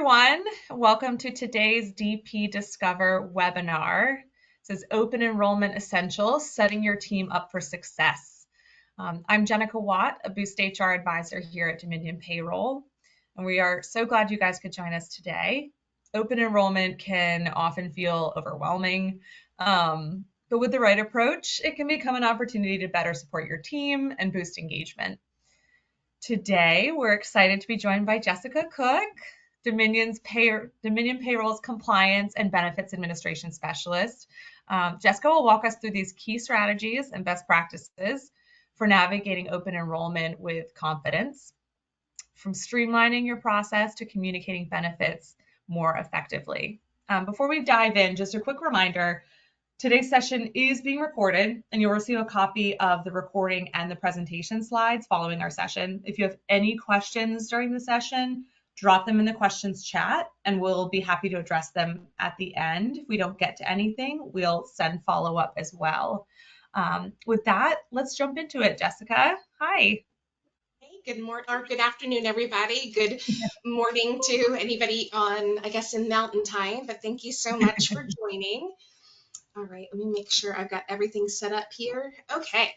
everyone. Welcome to today's DP Discover webinar. This is Open Enrollment Essentials, setting your team up for success. I'm Jenica Watt, a Boost HR advisor here at Dominion Payroll, and we are so glad you guys could join us today. Open enrollment can often feel overwhelming, but with the right approach, it can become an opportunity to better support your team and boost engagement. Today, we're excited to be joined by Jessica Cook, Dominion Payroll's Compliance and Benefits Administration Specialist. Jessica will walk us through these key strategies and best practices for navigating open enrollment with confidence, from streamlining your process to communicating benefits more effectively. Before we dive in, just a quick reminder, today's session is being recorded, and you'll receive a copy of the recording and the presentation slides following our session. If you have any questions during the session, drop them in the questions chat, and we'll be happy to address them at the end. If we don't get to anything, we'll send follow-up as well. With that, let's jump into it. Jessica, hi. Hey, good morning or good afternoon, everybody. Good morning to anybody on, I guess, in Mountain Time, but thank you so much for joining. All right, let me make sure I've got everything set up here. Okay.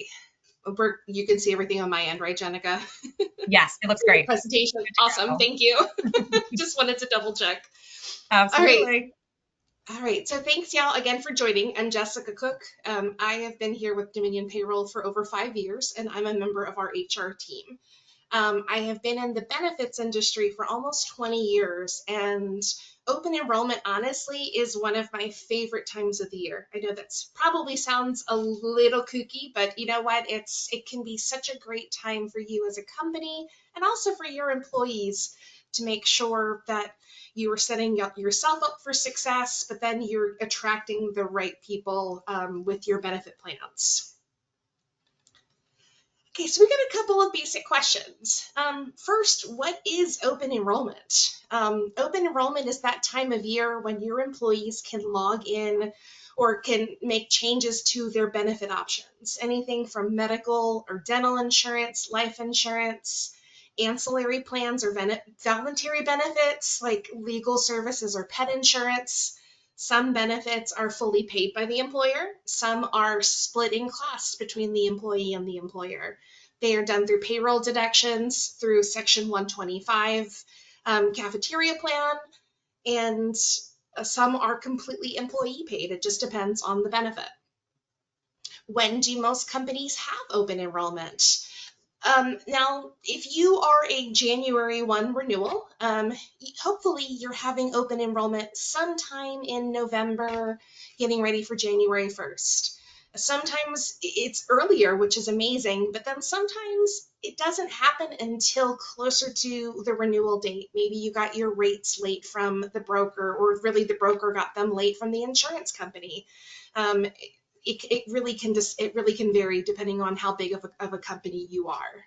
You can see everything on my end, right, Jenica? Yes, it looks great. Presentation. Awesome. Thank you. Just wanted to double check. Absolutely. All right. So thanks, y'all, again for joining. I'm Jessica Cook. I have been here with Dominion Payroll for over 5 years, and I'm a member of our HR team. I have been in the benefits industry for almost 20 years, and open enrollment, honestly, is one of my favorite times of the year. I know that probably sounds a little kooky, but you know what? It can be such a great time for you as a company and also for your employees to make sure that you are setting yourself up for success, but then you're attracting the right people with your benefit plans. Okay, so we got a couple of basic questions. First, what is open enrollment? Open enrollment is that time of year when your employees can log in or can make changes to their benefit options. Anything from medical or dental insurance, life insurance, ancillary plans or voluntary benefits like legal services or pet insurance. Some benefits are fully paid by the employer. Some are split in cost between the employee and the employer. They are done through payroll deductions, through Section 125 cafeteria plan, and some are completely employee paid. It just depends on the benefit. When do most companies have open enrollment? Now, if you are a January 1 renewal, hopefully you're having open enrollment sometime in November, getting ready for January 1st. Sometimes it's earlier, which is amazing, but then sometimes it doesn't happen until closer to the renewal date. Maybe you got your rates late from the broker, or really the broker got them late from the insurance company. It really can vary depending on how big of a company you are.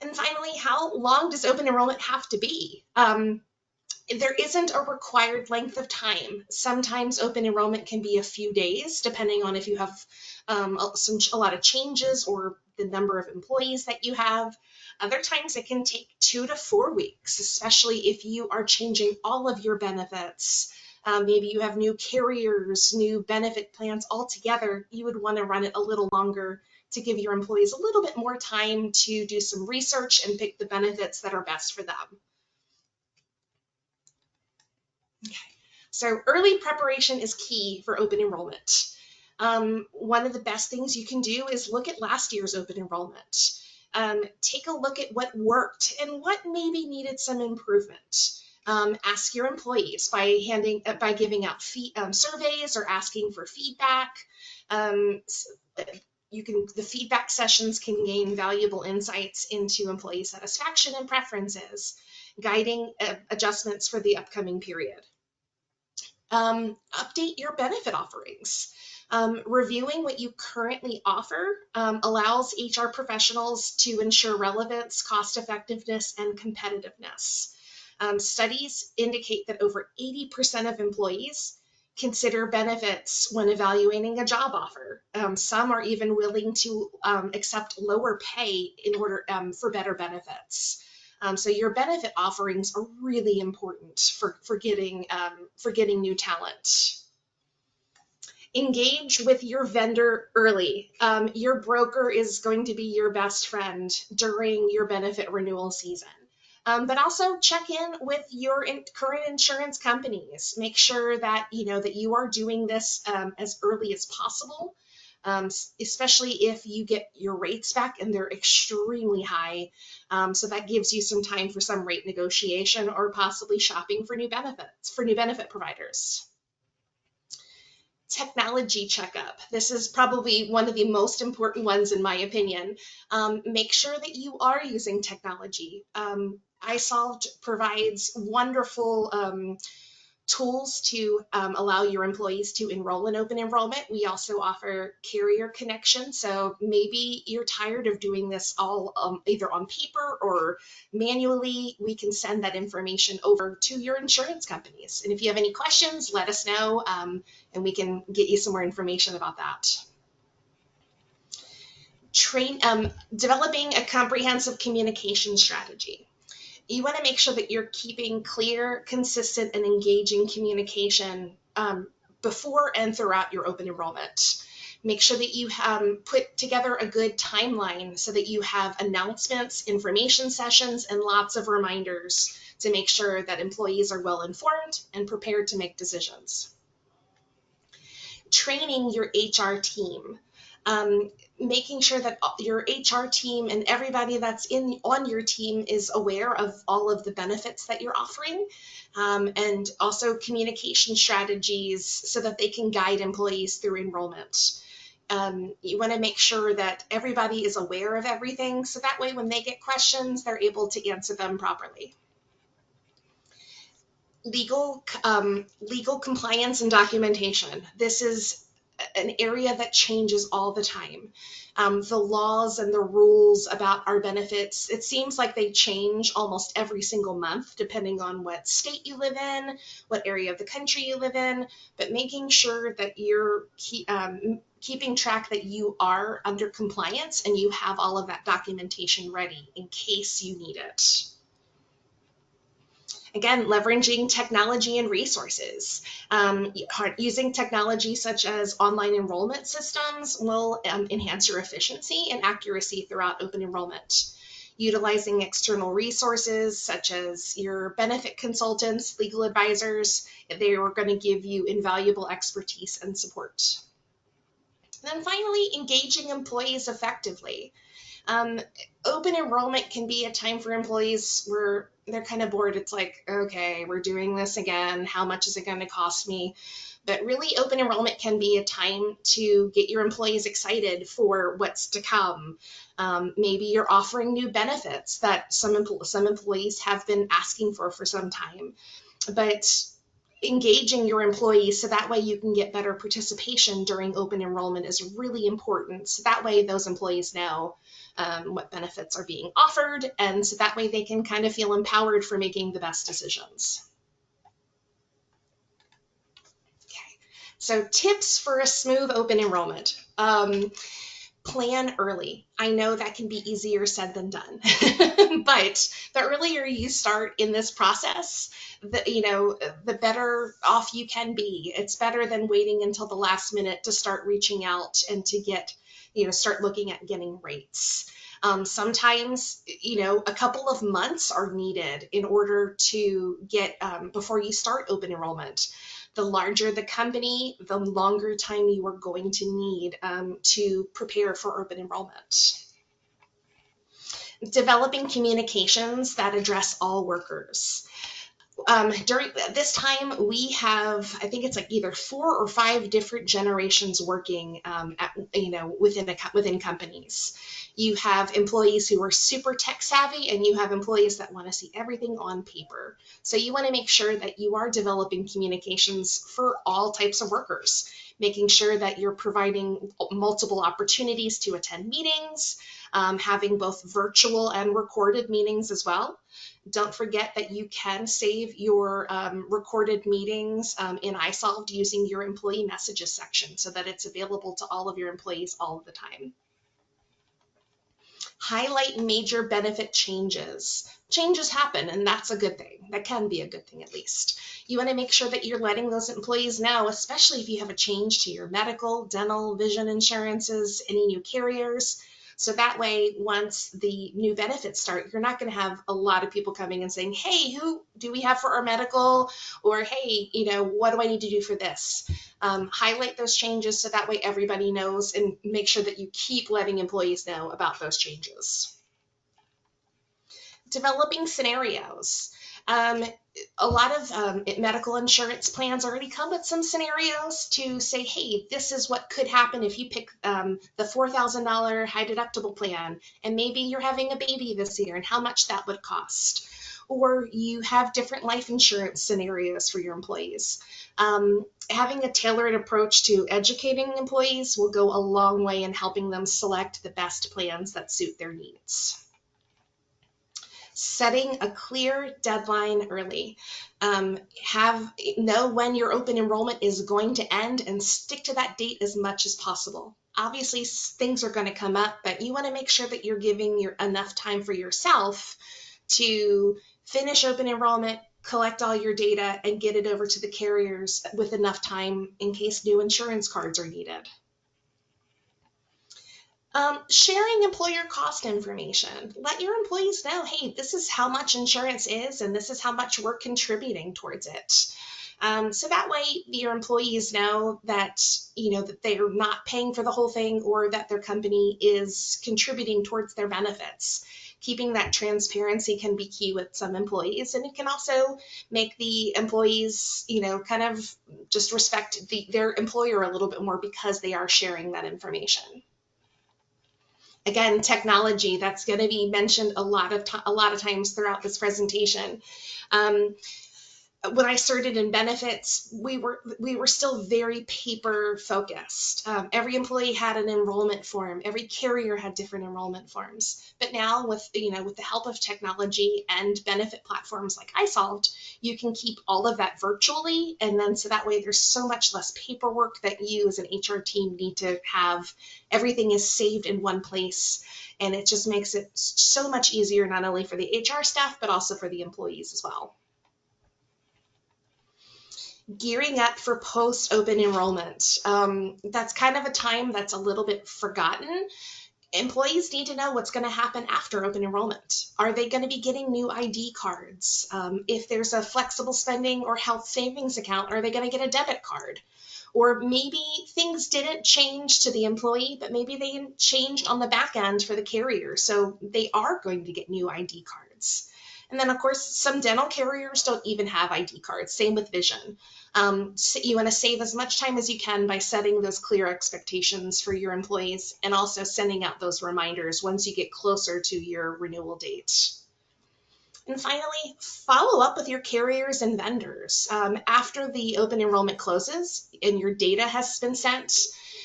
And finally, how long does open enrollment have to be? There isn't a required length of time. Sometimes open enrollment can be a few days, depending on if you have a lot of changes or the number of employees that you have. Other times it can take 2 to 4 weeks, especially if you are changing all of your benefits. Maybe you have new carriers, new benefit plans altogether. You would want to run it a little longer to give your employees a little bit more time to do some research and pick the benefits that are best for them. Okay, so early preparation is key for open enrollment. One of the best things you can do is look at last year's open enrollment. Take a look at what worked and what maybe needed some improvement. Ask your employees by giving out surveys or asking for feedback. The feedback sessions can gain valuable insights into employee satisfaction and preferences, guiding adjustments for the upcoming period. Update your benefit offerings. Reviewing what you currently offer allows HR professionals to ensure relevance, cost effectiveness, and competitiveness. Studies indicate that over 80% of employees consider benefits when evaluating a job offer. Some are even willing to accept lower pay in order for better benefits. So your benefit offerings are really important for getting new talent. Engage with your vendor early. Your broker is going to be your best friend during your benefit renewal season. But also check in with your current insurance companies. Make sure that that you are doing this as early as possible, especially if you get your rates back and they're extremely high. So that gives you some time for some rate negotiation or possibly shopping for new benefit providers. Technology checkup. This is probably one of the most important ones in my opinion. Make sure that you are using technology. iSolved provides wonderful tools to allow your employees to enroll in open enrollment. We also offer carrier connection. So maybe you're tired of doing this all either on paper or manually. We can send that information over to your insurance companies. And if you have any questions, let us know and we can get you some more information about that. Developing a comprehensive communication strategy. You want to make sure that you're keeping clear, consistent, and engaging communication before and throughout your open enrollment. Make sure that you put together a good timeline so that you have announcements, information sessions, and lots of reminders to make sure that employees are well informed and prepared to make decisions. Training your HR team. Making sure that your HR team and everybody that's on your team is aware of all of the benefits that you're offering, and also communication strategies so that they can guide employees through enrollment. You want to make sure that everybody is aware of everything, so that way when they get questions, they're able to answer them properly. Legal compliance and documentation. This is an area that changes all the time. The laws and the rules about our benefits, it seems like they change almost every single month, depending on what state you live in, what area of the country you live in, but making sure that you're keeping track that you are under compliance and you have all of that documentation ready in case you need it. Again, leveraging technology and resources. Using technology such as online enrollment systems will enhance your efficiency and accuracy throughout open enrollment. Utilizing external resources such as your benefit consultants, legal advisors, they are going to give you invaluable expertise and support. And then finally, engaging employees effectively. Open enrollment can be a time for employees where they're kind of bored. It's like, okay, we're doing this again. How much is it going to cost me? But really, open enrollment can be a time to get your employees excited for what's to come. Maybe you're offering new benefits that some employees have been asking for some time. But engaging your employees so that way you can get better participation during open enrollment is really important. So that way those employees know what benefits are being offered, and so that way they can kind of feel empowered for making the best decisions. Okay, so tips for a smooth open enrollment. Plan early. I know that can be easier said than done, but the earlier you start in this process, the better off you can be. It's better than waiting until the last minute to start reaching out and to get, start looking at getting rates. Sometimes, a couple of months are needed in order to get, before you start open enrollment. The larger the company, the longer time you are going to need to prepare for open enrollment. Developing communications that address all workers. During this time, we have, I think it's like either 4 or 5 different generations working, within companies. You have employees who are super tech savvy, and you have employees that want to see everything on paper. So you want to make sure that you are developing communications for all types of workers, making sure that you're providing multiple opportunities to attend meetings, having both virtual and recorded meetings as well. Don't forget that you can save your recorded meetings in iSolved using your employee messages section so that it's available to all of your employees all of the time. Highlight major benefit changes. Changes happen, and that's a good thing. That can be a good thing, at least. You want to make sure that you're letting those employees know, especially if you have a change to your medical, dental, vision insurances, any new carriers. So that way, once the new benefits start, you're not going to have a lot of people coming and saying, hey, who do we have for our medical? Or, hey, what do I need to do for this? Highlight those changes so that way everybody knows, and make sure that you keep letting employees know about those changes. Developing scenarios. A lot of medical insurance plans already come with some scenarios to say, hey, this is what could happen if you pick the $4,000 high deductible plan, and maybe you're having a baby this year and how much that would cost. Or you have different life insurance scenarios for your employees. Having a tailored approach to educating employees will go a long way in helping them select the best plans that suit their needs. Setting a clear deadline early. Know when your open enrollment is going to end and stick to that date as much as possible. Obviously, things are going to come up, but you want to make sure that you're giving enough time for yourself to finish open enrollment, collect all your data, and get it over to the carriers with enough time in case new insurance cards are needed. Sharing employer cost information. Let your employees know, hey, this is how much insurance is, and this is how much we're contributing towards it. So that way your employees know that, that they're not paying for the whole thing, or that their company is contributing towards their benefits. Keeping that transparency can be key with some employees, and it can also make the employees, kind of just respect their employer a little bit more because they are sharing that information. Again, technology, that's going to be mentioned a lot of times throughout this presentation. When I started in benefits, we were still very paper focused. Every employee had an enrollment form. Every carrier had different enrollment forms. But now with the help of technology and benefit platforms like iSolved, you can keep all of that virtually, and then so that way there's so much less paperwork that you as an HR team need to have. Everything is saved in one place, and it just makes it so much easier, not only for the HR staff but also for the employees as well. Gearing up for post-open enrollment. That's kind of a time that's a little bit forgotten. Employees need to know what's going to happen after open enrollment. Are they going to be getting new ID cards? If there's a flexible spending or health savings account, are they going to get a debit card? Or maybe things didn't change to the employee, but maybe they changed on the back end for the carrier, so they are going to get new ID cards. And then, of course, some dental carriers don't even have ID cards. Same with vision. So you want to save as much time as you can by setting those clear expectations for your employees, and also sending out those reminders once you get closer to your renewal date. And finally, follow up with your carriers and vendors. After the open enrollment closes and your data has been sent,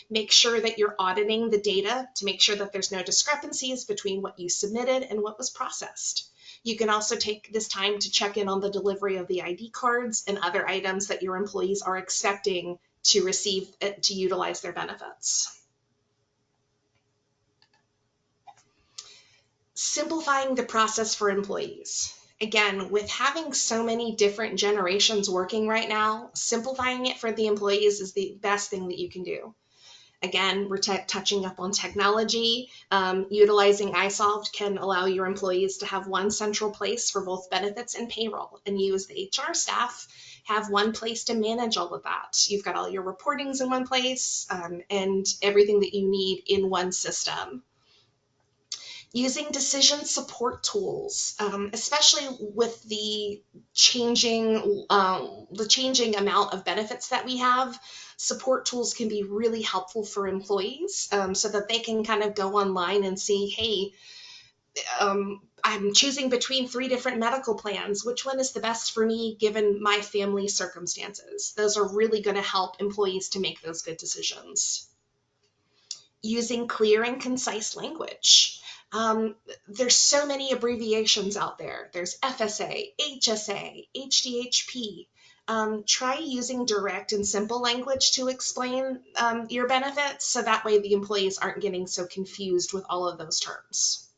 make sure that you're auditing the data to make sure that there's no discrepancies between what you submitted and what was processed. You can also take this time to check in on the delivery of the ID cards and other items that your employees are expecting to receive to utilize their benefits. Simplifying the process for employees. Again, with having so many different generations working right now, simplifying it for the employees is the best thing that you can do. Again, we're touching up on technology. Utilizing iSolved can allow your employees to have one central place for both benefits and payroll, and you as the HR staff have one place to manage all of that. You've got all your reportings in one place, and everything that you need in one system. Using decision support tools, especially with the changing amount of benefits that we have. Support tools can be really helpful for employees, so that they can kind of go online and see, hey, I'm choosing between 3 different medical plans. Which one is the best for me given my family circumstances? Those are really going to help employees to make those good decisions. Using clear and concise language. There's so many abbreviations out there. There's FSA, HSA, HDHP. Try using direct and simple language to explain your benefits, so that way the employees aren't getting so confused with all of those terms.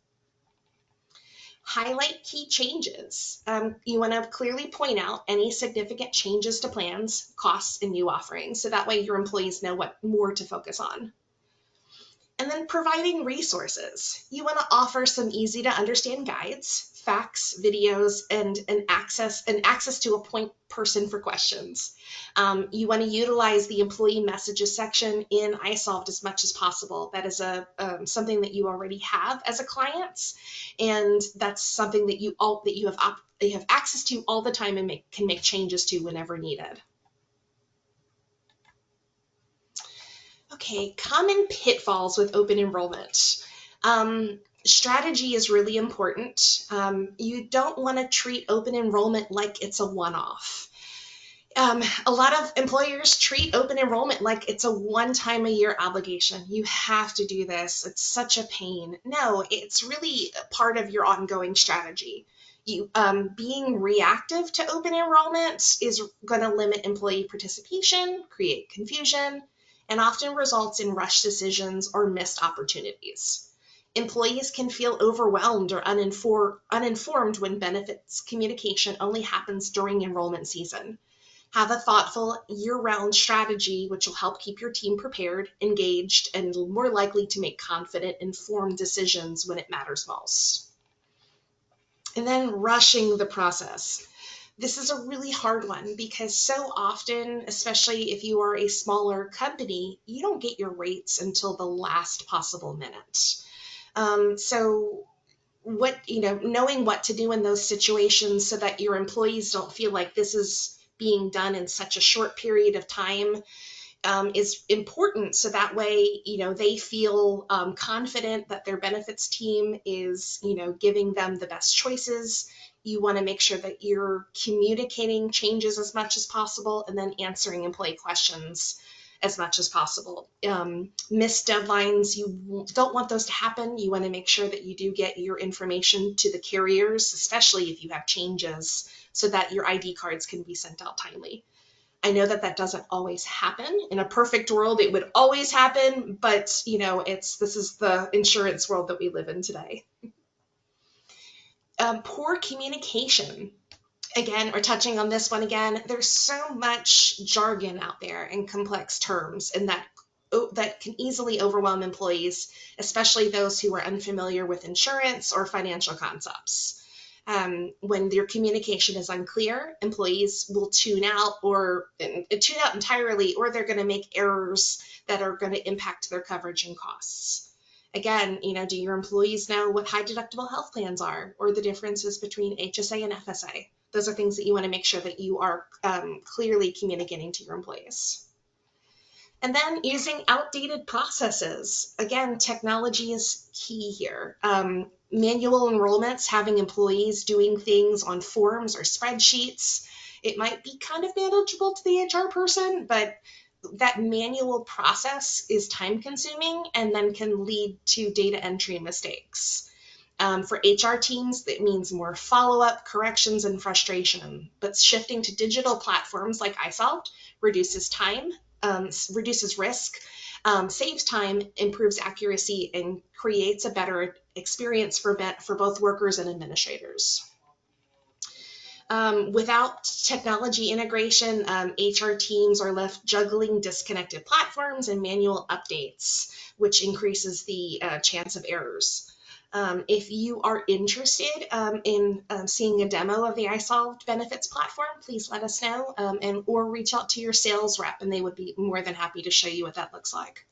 Highlight key changes. You want to clearly point out any significant changes to plans, costs, and new offerings, so that way your employees know what more to focus on. And then providing resources. You want to offer some easy to understand guides, facts, videos, and access to a point person for questions. You want to utilize the employee messages section in iSolved as much as possible. That is something that you already have as a client, and that's something that you have access to all the time and can make changes to whenever needed. Okay, common pitfalls with open enrollment. Strategy is really important. You don't want to treat open enrollment like it's a one-off. A lot of employers treat open enrollment like it's a one-time-a-year obligation. You have to do this. It's such a pain. No, it's really part of your ongoing strategy. Being reactive to open enrollment is going to limit employee participation, create confusion, and often results in rushed decisions or missed opportunities. Employees can feel overwhelmed or uninformed when benefits communication only happens during enrollment season. Have a thoughtful year-round strategy which will help keep your team prepared, engaged, and more likely to make confident, informed decisions when it matters most. And then rushing the process. This is a really hard one because so often, especially if you are a smaller company, you don't get your rates until the last possible minute. So knowing what to do in those situations so that your employees don't feel like this is being done in such a short period of time is important, so that way they feel confident that their benefits team is giving them the best choices. You want to make sure that you're communicating changes as much as possible and then answering employee questions as much as possible. Missed deadlines, you don't want those to happen. You want to make sure that you do get your information to the carriers, especially if you have changes, so that your ID cards can be sent out timely. I know that doesn't always happen. In a perfect world, it would always happen, but this is the insurance world that we live in today. Poor communication. Again, we're touching on this one again. There's so much jargon out there and complex terms, and that can easily overwhelm employees, especially those who are unfamiliar with insurance or financial concepts. When your communication is unclear, employees will tune out entirely, or they're going to make errors that are going to impact their coverage and costs. Again, do your employees know what high deductible health plans are, or the differences between HSA and FSA? Those are things that you want to make sure that you are clearly communicating to your employees. And then using outdated processes. Again, technology is key here. Manual enrollments, having employees doing things on forms or spreadsheets. It might be kind of manageable to the HR person, but that manual process is time consuming and then can lead to data entry mistakes. For HR teams, that means more follow-up, corrections, and frustration. But shifting to digital platforms like iSolved reduces time, reduces risk, saves time, improves accuracy, and creates a better experience for both workers and administrators. Without technology integration, HR teams are left juggling disconnected platforms and manual updates, which increases the chance of errors. If you are interested in seeing a demo of the iSolved benefits platform, please let us know or reach out to your sales rep, and they would be more than happy to show you what that looks like.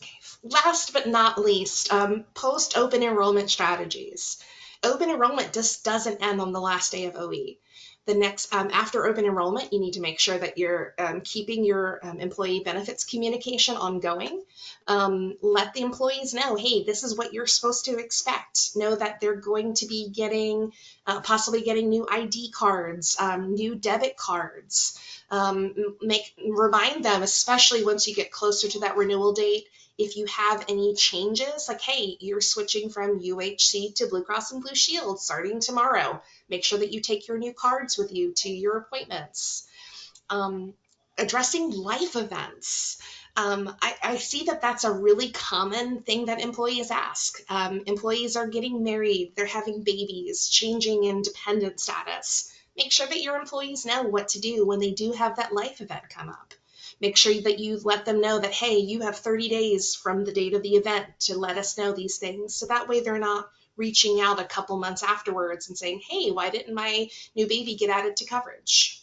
Okay. Last but not least, post-open enrollment strategies. Open enrollment just doesn't end on the last day of OE. The next, after open enrollment, you need to make sure that you're keeping your employee benefits communication ongoing. Let the employees know, hey, this is what you're supposed to expect. Know that they're going to be possibly getting new ID cards, new debit cards. Remind them, especially once you get closer to that renewal date, if you have any changes, like, hey, you're switching from UHC to Blue Cross and Blue Shield starting tomorrow. Make sure that you take your new cards with you to your appointments. Addressing life events. I see that that's a really common thing that employees ask. Employees are getting married, they're having babies, changing in dependent status. Make sure that your employees know what to do when they do have that life event come up. Make sure that you let them know that, hey, you have 30 days from the date of the event to let us know these things. So that way they're not reaching out a couple months afterwards and saying, hey, why didn't my new baby get added to coverage?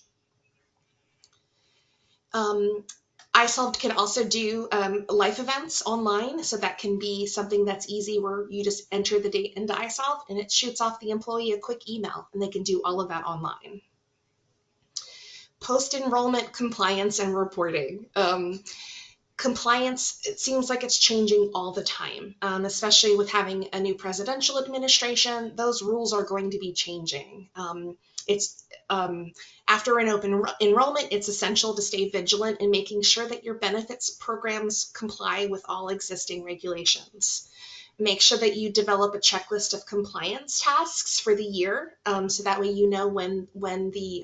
iSolved can also do life events online, so that can be something that's easy where you just enter the date into iSolved and it shoots off the employee a quick email and they can do all of that online. Post-enrollment compliance and reporting. Compliance, it seems like it's changing all the time, especially with having a new presidential administration. Those rules are going to be changing. After an open enrollment, it's essential to stay vigilant in making sure that your benefits programs comply with all existing regulations. Make sure that you develop a checklist of compliance tasks for the year, so that way you know when the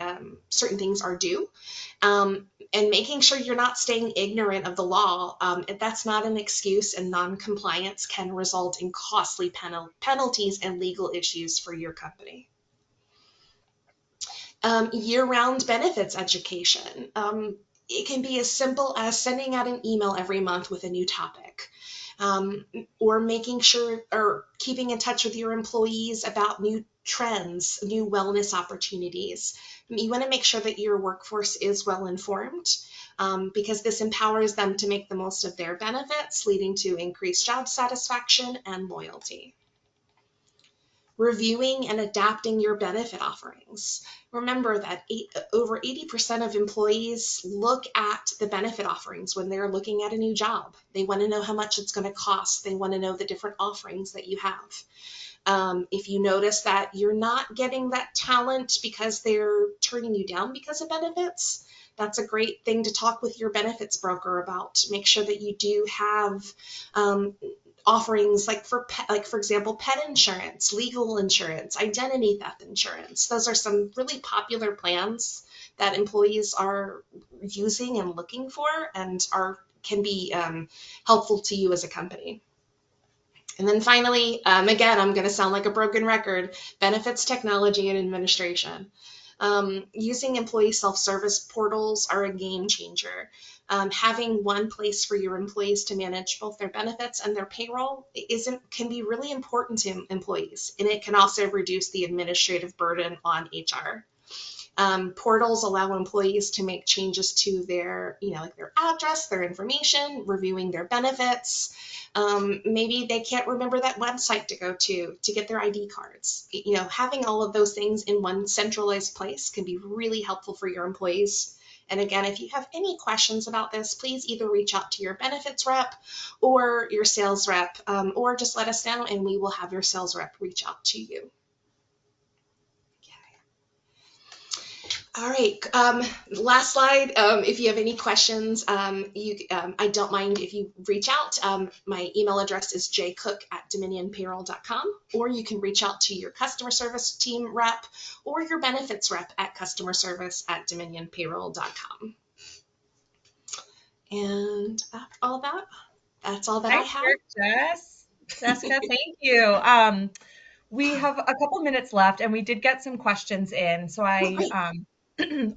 certain things are due. And making sure you're not staying ignorant of the law. That's not an excuse, and non-compliance can result in costly penalties and legal issues for your company. Year-round benefits education. It can be as simple as sending out an email every month with a new topic, or making sure or keeping in touch with your employees about new trends, new wellness opportunities. You want to make sure that your workforce is well informed, because this empowers them to make the most of their benefits, leading to increased job satisfaction and loyalty. Reviewing and adapting your benefit offerings. Remember that over 80% of employees look at the benefit offerings when they're looking at a new job. They want to know how much it's going to cost. They want to know the different offerings that you have. If you notice that you're not getting that talent because they're turning you down because of benefits, that's a great thing to talk with your benefits broker about. Make sure that you do have offerings like for example, pet insurance, legal insurance, identity theft insurance. Those are some really popular plans that employees are using and looking for, and can be helpful to you as a company. And then finally, again, I'm going to sound like a broken record, benefits technology and administration. Using employee self-service portals are a game changer. Having one place for your employees to manage both their benefits and their payroll can be really important to employees, and it can also reduce the administrative burden on HR. Portals allow employees to make changes to their, like their address, their information, reviewing their benefits. Maybe they can't remember that website to go to get their ID cards. Having all of those things in one centralized place can be really helpful for your employees. And again, if you have any questions about this, please either reach out to your benefits rep or your sales rep, or just let us know and we will have your sales rep reach out to you. All right, last slide. If you have any questions, I don't mind if you reach out. My email address is jcook@dominionpayroll.com, or you can reach out to your customer service team rep or your benefits rep at customerservice@dominionpayroll.com. And that's all that I Nice have. work, Jess. Jessica, thank you. We have a couple minutes left, and we did get some questions in, so I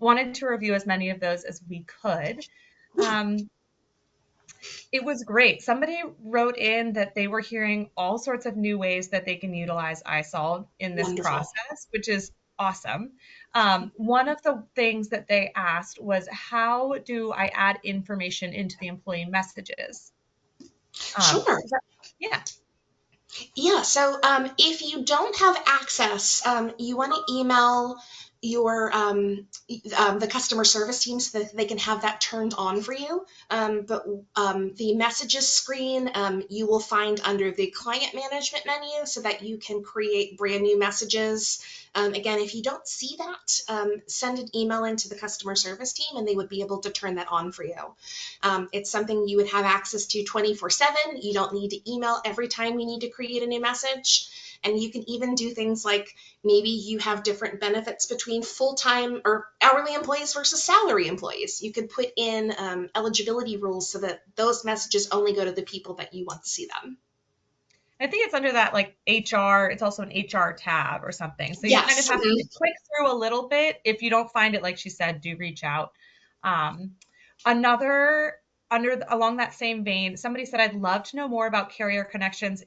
wanted to review as many of those as we could. It was great. Somebody wrote in that they were hearing all sorts of new ways that they can utilize iSolved in this Wonderful. process, which is awesome. One of the things that they asked was, how do I add information into the employee messages? Sure. Yeah. Yeah, so if you don't have access, you want to email your the customer service team so that they can have that turned on for you. But the messages screen you will find under the client management menu so that you can create brand new messages. Again, if you don't see that, send an email into the customer service team and they would be able to turn that on for you. It's something you would have access to 24/7. You don't need to email every time you need to create a new message. And you can even do things like maybe you have different benefits between full-time or hourly employees versus salary employees. You could put in eligibility rules so that those messages only go to the people that you want to see them. I think it's under that like HR, it's also an HR tab or something. So you kind of Yes. have to click through a little bit. If you don't find it, like she said, do reach out. Um, another along that same vein, somebody said, I'd love to know more about carrier connections.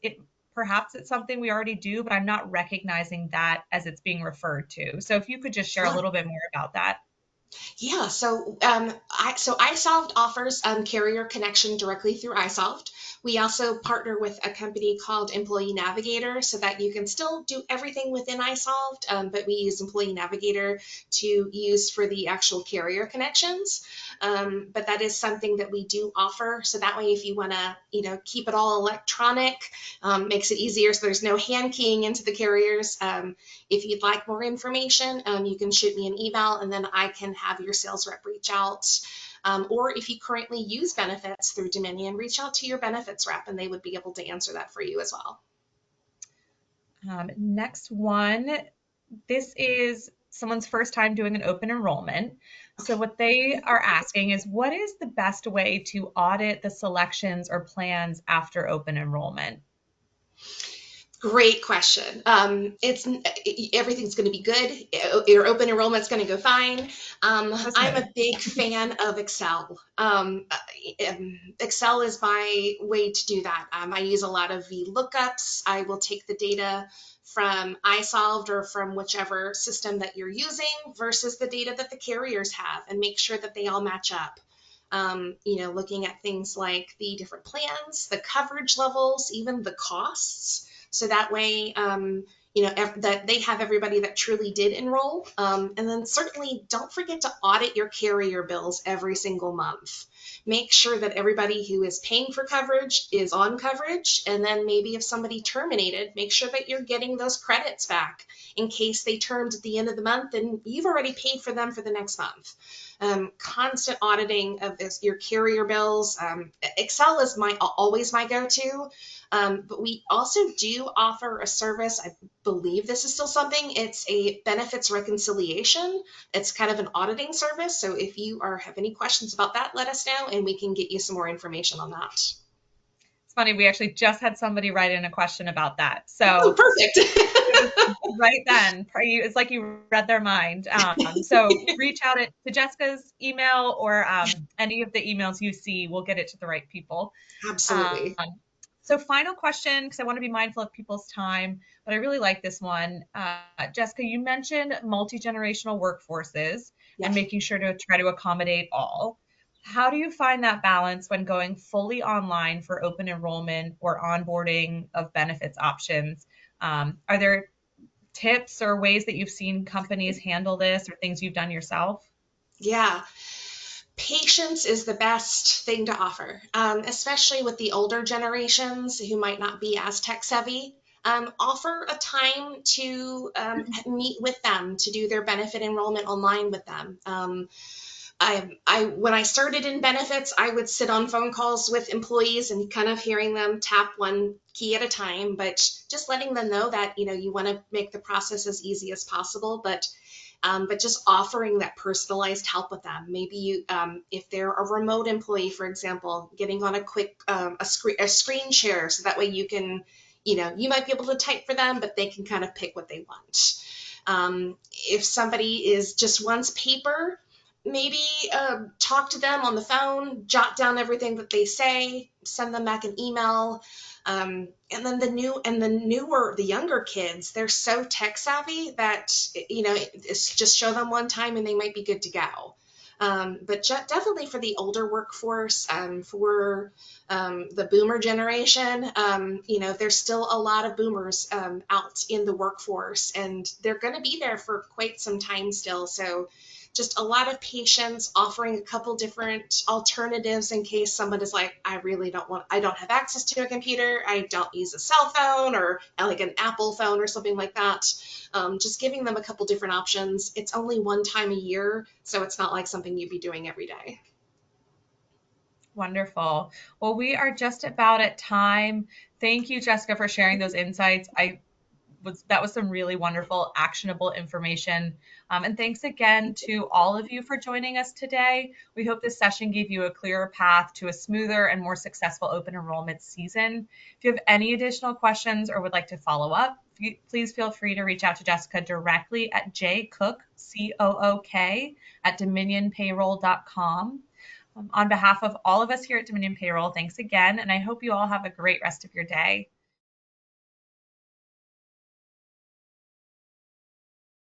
Perhaps it's something we already do, but I'm not recognizing that as it's being referred to. So if you could just share a Sure. little bit more about that. Yeah, iSolved offers carrier connection directly through iSolved. We also partner with a company called Employee Navigator so that you can still do everything within iSolved, but we use Employee Navigator to use for the actual carrier connections. But that is something that we do offer. So that way, if you want to, keep it all electronic, makes it easier. So there's no hand keying into the carriers. If you'd like more information, you can shoot me an email and then I can have your sales rep reach out. Or if you currently use benefits through Dominion, reach out to your benefits rep and they would be able to answer that for you as well. Next one, this is someone's first time doing an open enrollment. So what they are asking is, what is the best way to audit the selections or plans after open enrollment? Great question. It's everything's going to be good. Your open enrollment's going to go fine. That's I'm a noted. big fan of Excel. Excel is my way to do that. I use a lot of VLOOKUPs. I will take the data from iSolved or from whichever system that you're using versus the data that the carriers have and make sure that they all match up. Looking at things like the different plans, the coverage levels, even the costs. So that way, that they have everybody that truly did enroll. And then certainly don't forget to audit your carrier bills every single month. Make sure that everybody who is paying for coverage is on coverage. And then maybe if somebody terminated, make sure that you're getting those credits back in case they termed at the end of the month and you've already paid for them for the next month. Constant auditing of your carrier bills. Excel is always my go-to. But we also do offer a service. I believe this is still something. It's a benefits reconciliation. It's kind of an auditing service. So if you have any questions about that, let us know and we can get you some more information on that. It's funny, we actually just had somebody write in a question about that. Oh, So perfect. it was right then. It's like you read their mind. So reach out to Jessica's email or any of the emails you see. We'll get it to the right people. Um, Absolutely. so final question, because I want to be mindful of people's time, but I really like this one. Jessica, you mentioned multi-generational workforces and Yep. making sure to try to accommodate all. How do you find that balance when going fully online for open enrollment or onboarding of benefits options? Are there tips or ways that you've seen companies handle this or things you've done yourself? Yeah. Patience is the best thing to offer, especially with the older generations who might not be as tech savvy. Offer a time to meet with them to do their benefit enrollment online with them. When I started in benefits, I would sit on phone calls with employees and kind of hearing them tap one key at a time, but just letting them know that you want to make the process as easy as possible, but just offering that personalized help with them. Maybe if they're a remote employee, for example, getting on a quick a screen share so that way you can, you might be able to type for them, but they can kind of pick what they want. If somebody is just wants paper, maybe talk to them on the phone, jot down everything that they say, send them back an email. And then the younger kids, they're so tech savvy that it's just show them one time and they might be good to go. But definitely for the older workforce, for the boomer generation, there's still a lot of boomers out in the workforce, and they're going to be there for quite some time still. So just a lot of patience, offering a couple different alternatives in case someone is like, I don't have access to a computer, I don't use a cell phone or like an Apple phone or something like that. Just giving them a couple different options. It's only one time a year, so it's not like something you'd be doing every day. Wonderful. Well, we are just about at time. Thank you, Jessica, for sharing those insights. I that was some really wonderful, actionable information. And thanks again to all of you for joining us today. We hope this session gave you a clearer path to a smoother and more successful open enrollment season. If you have any additional questions or would like to follow up, please feel free to reach out to Jessica directly at jcook, C-O-O-K, at dominionpayroll.com. On behalf of all of us here at Dominion Payroll, thanks again, and I hope you all have a great rest of your day.